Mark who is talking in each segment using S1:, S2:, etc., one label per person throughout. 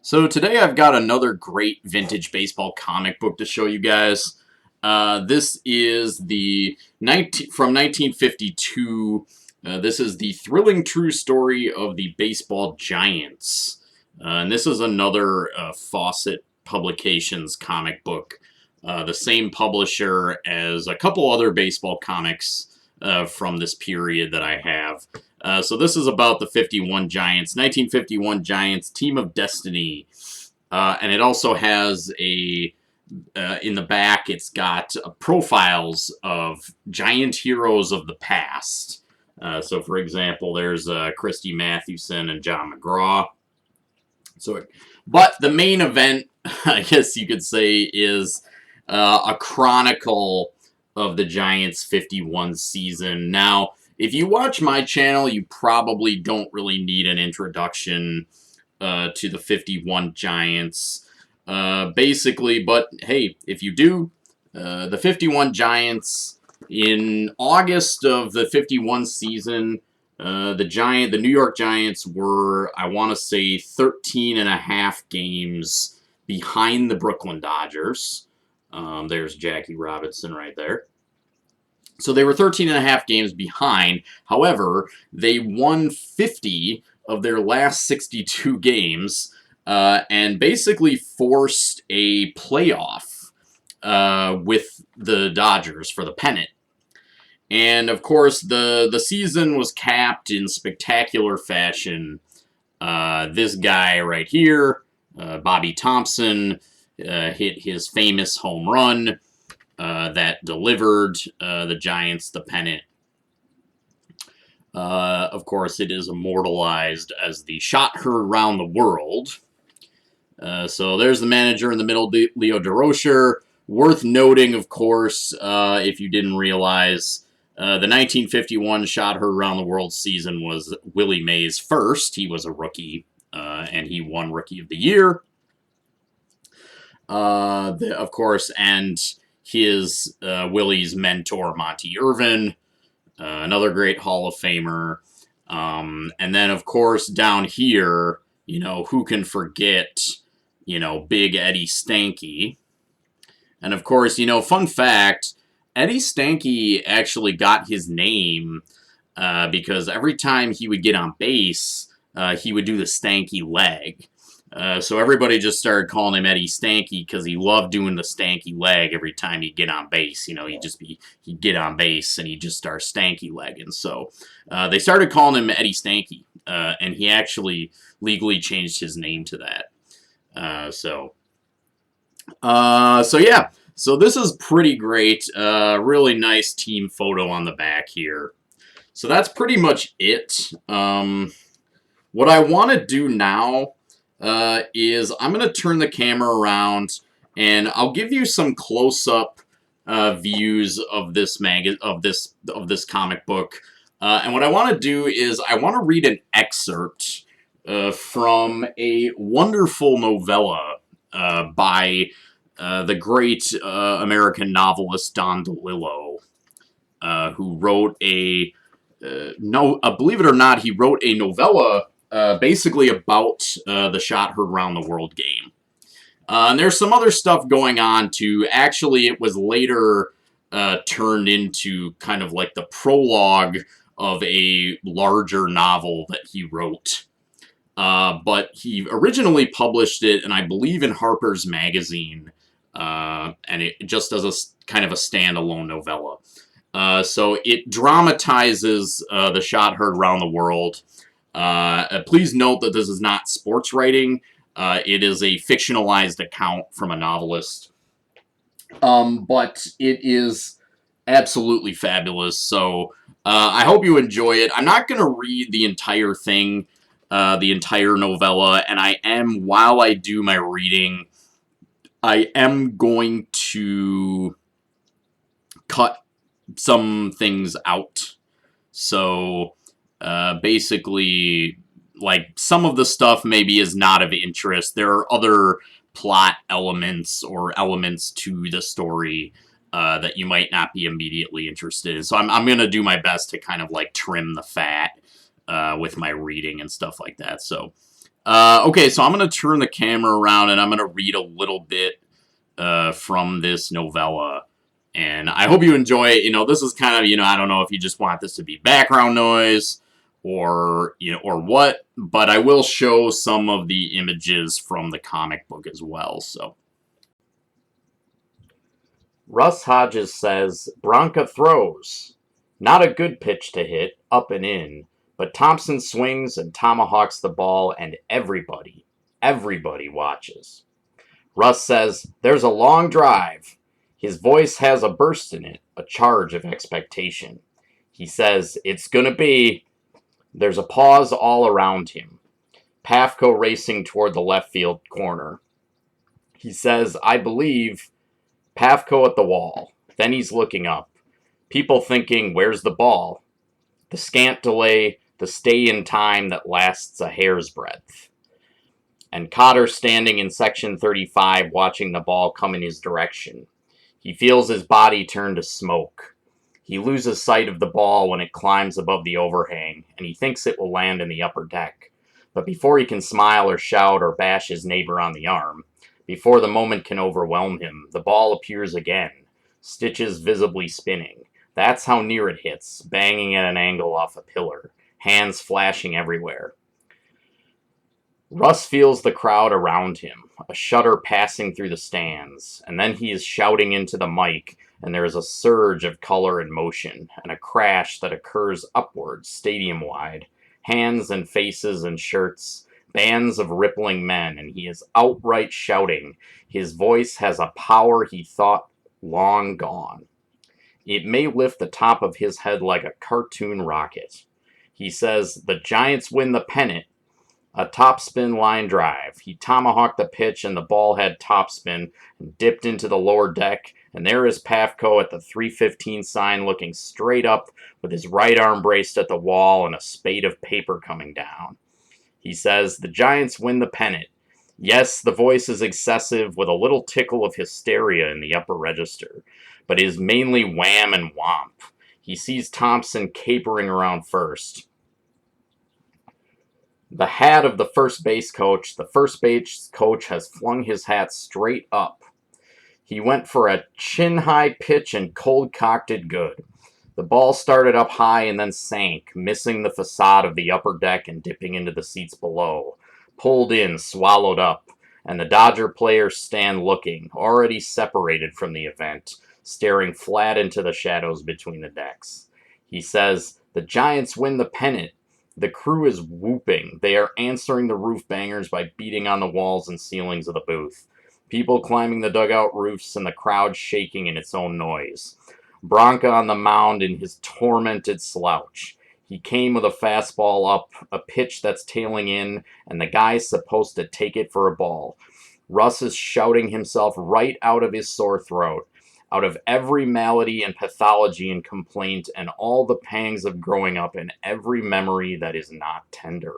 S1: So today I've got another great vintage baseball comic book to show you guys. This is from 1952. This is the thrilling true story of the baseball giants. And this is another Fawcett Publications comic book. The same publisher as a couple other baseball comics from this period that I have. So this is about the 51 Giants, 1951 Giants, Team of Destiny. And it also has in the back, it's got profiles of giant heroes of the past. So, for example, there's Christy Mathewson and John McGraw. But the main event, I guess you could say, is a chronicle of the Giants' 51 season. Now, if you watch my channel, you probably don't really need an introduction to the 51 Giants. Basically, but hey, if you do, the 51 Giants, in August of the 51 season, the New York Giants were, I want to say, 13 and a half games behind the Brooklyn Dodgers. There's Jackie Robinson right there. So they were 13 and a half games behind. However, they won 50 of their last 62 games and basically forced a playoff with the Dodgers for the pennant. And, of course, the season was capped in spectacular fashion. This guy right here, Bobby Thompson, hit his famous home run that delivered the Giants the pennant. Of course, it is immortalized as the shot heard around the world. So there's the manager in the middle, Leo Durocher. Worth noting, of course, if you didn't realize, the 1951 shot heard around the world season was Willie Mays' first. He was a rookie, and he won Rookie of the Year. Of course, and his Willie's mentor, Monty Irvin, another great Hall of Famer. And then, of course, down here, who can forget, Big Eddie Stanky. And, of course, fun fact, Eddie Stanky actually got his name because every time he would get on base, he would do the stanky leg. So everybody just started calling him Eddie Stanky because he loved doing the stanky leg every time he'd get on base. He'd get on base and he'd just start stanky legging. So they started calling him Eddie Stanky, and he actually legally changed his name to that. So yeah. So this is pretty great. Really nice team photo on the back here. So that's pretty much it. What I want to do now is I'm going to turn the camera around and I'll give you some close-up views of this comic book. And what I want to do is I want to read an excerpt from a wonderful novella by the great American novelist Don DeLillo, who wrote believe it or not, he wrote a novella basically about the shot heard around the world game. And there's some other stuff going on too. Actually, it was later turned into kind of like the prologue of a larger novel that he wrote. But he originally published it, and I believe in Harper's Magazine, and it just as a kind of a standalone novella. So it dramatizes the shot heard around the world. Please note that this is not sports writing. It is a fictionalized account from a novelist. But it is absolutely fabulous. So I hope you enjoy it. I'm not going to read the entire thing, the entire novella, and while I do my reading, I am going to cut some things out. So basically, like, some of the stuff maybe is not of interest. There are other plot elements or elements to the story that you might not be immediately interested in. So I'm going to do my best to kind of like trim the fat with my reading and stuff like that. So Okay, so I'm going to turn the camera around and I'm going to read a little bit from this novella. And I hope you enjoy it. This is kind of, I don't know if you just want this to be background noise or, or what, but I will show some of the images from the comic book as well, so. Russ Hodges says, Bronca throws. Not a good pitch to hit, up and in, but Thompson swings and tomahawks the ball and everybody watches. Russ says, there's a long drive. His voice has a burst in it, a charge of expectation. He says, it's gonna be. There's a pause all around him. Pafko racing toward the left field corner. He says, I believe. Pafko at the wall. Then he's looking up. People thinking, where's the ball? The scant delay, the stay in time that lasts a hair's breadth. And Cotter standing in section 35 watching the ball come in his direction. He feels his body turn to smoke. He loses sight of the ball when it climbs above the overhang, and he thinks it will land in the upper deck. But before he can smile or shout or bash his neighbor on the arm, before the moment can overwhelm him, the ball appears again, stitches visibly spinning. That's how near it hits, banging at an angle off a pillar, hands flashing everywhere. Russ feels the crowd around him, a shudder passing through the stands, and then he is shouting into the mic, and there is a surge of color and motion, and a crash that occurs upwards, stadium-wide, hands and faces and shirts, bands of rippling men, and he is outright shouting. His voice has a power he thought long gone. It may lift the top of his head like a cartoon rocket. He says, the Giants win the pennant. A topspin line drive. He tomahawked the pitch and the ball had topspin and dipped into the lower deck, and there is Pafko at the 315 sign looking straight up with his right arm braced at the wall and a spade of paper coming down. He says, the Giants win the pennant. Yes, the voice is excessive with a little tickle of hysteria in the upper register, but is mainly wham and womp. He sees Thompson capering around first. The hat of the first base coach has flung his hat straight up. He went for a chin-high pitch and cold-cocked it good. The ball started up high and then sank, missing the facade of the upper deck and dipping into the seats below. Pulled in, swallowed up, and the Dodger players stand looking, already separated from the event, staring flat into the shadows between the decks. He says, the Giants win the pennant. The crew is whooping. They are answering the roof bangers by beating on the walls and ceilings of the booth. People climbing the dugout roofs and the crowd shaking in its own noise. Bronca on the mound in his tormented slouch. He came with a fastball up, a pitch that's tailing in, and the guy's supposed to take it for a ball. Russ is shouting himself right out of his sore throat, out of every malady and pathology and complaint and all the pangs of growing up and every memory that is not tender.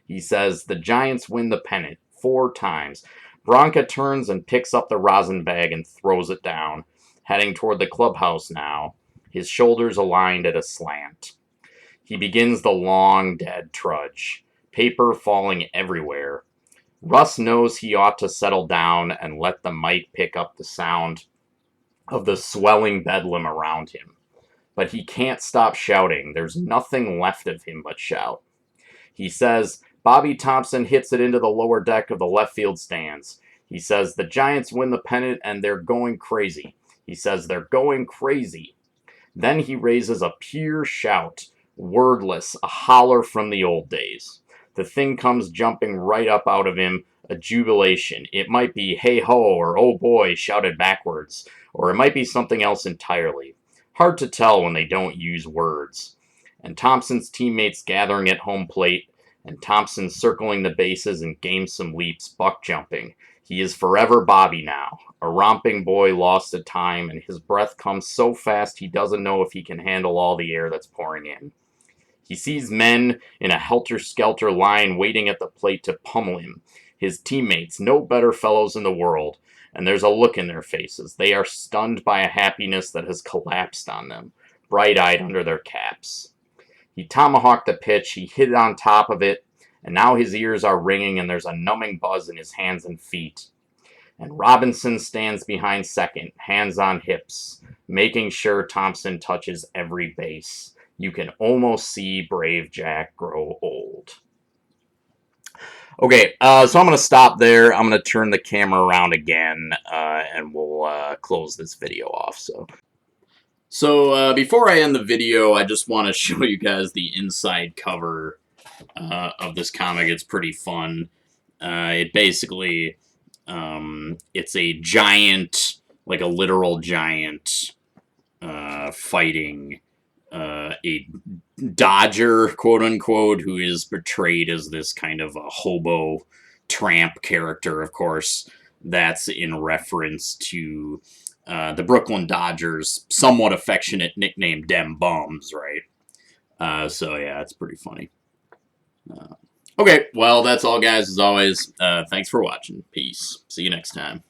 S1: He says, the Giants win the pennant 4 times. Bronca turns and picks up the rosin bag and throws it down, heading toward the clubhouse now, his shoulders aligned at a slant. He begins the long, dead trudge, paper falling everywhere. Russ knows he ought to settle down and let the mic pick up the sound of the swelling bedlam around him. But he can't stop shouting. There's nothing left of him but shout. He says, Bobby Thompson hits it into the lower deck of the left field stands. He says, the Giants win the pennant and they're going crazy. He says, they're going crazy. Then he raises a pure shout, wordless, a holler from the old days. The thing comes jumping right up out of him, a jubilation. It might be hey ho or oh boy shouted backwards, or it might be something else entirely. Hard to tell when they don't use words. And Thompson's teammates gathering at home plate, and Thompson circling the bases and gamesome leaps, buck jumping. He is forever Bobby now, a romping boy lost to time, and his breath comes so fast he doesn't know if he can handle all the air that's pouring in. He sees men in a helter-skelter line waiting at the plate to pummel him. His teammates, no better fellows in the world, and there's a look in their faces. They are stunned by a happiness that has collapsed on them, bright-eyed under their caps. He tomahawked the pitch, he hit it on top of it,
S2: and now his ears are ringing and there's a numbing buzz in his hands and feet. And Robinson stands behind second, hands on hips, making sure Thompson touches every base. You can almost see Brave Jack grow old. Okay, so I'm going to stop there. I'm going to turn the camera around again, and we'll close this video off.
S1: So before I end the video, I just want to show you guys the inside cover of this comic. It's pretty fun. It basically, it's a giant, like a literal giant, fighting a Dodger, quote unquote, who is portrayed as this kind of a hobo tramp character, of course. That's in reference to the Brooklyn Dodgers' somewhat affectionate nickname, Dem Bums, right? So, yeah, it's pretty funny. Okay, well, that's all, guys, as always. Thanks for watching. Peace. See you next time.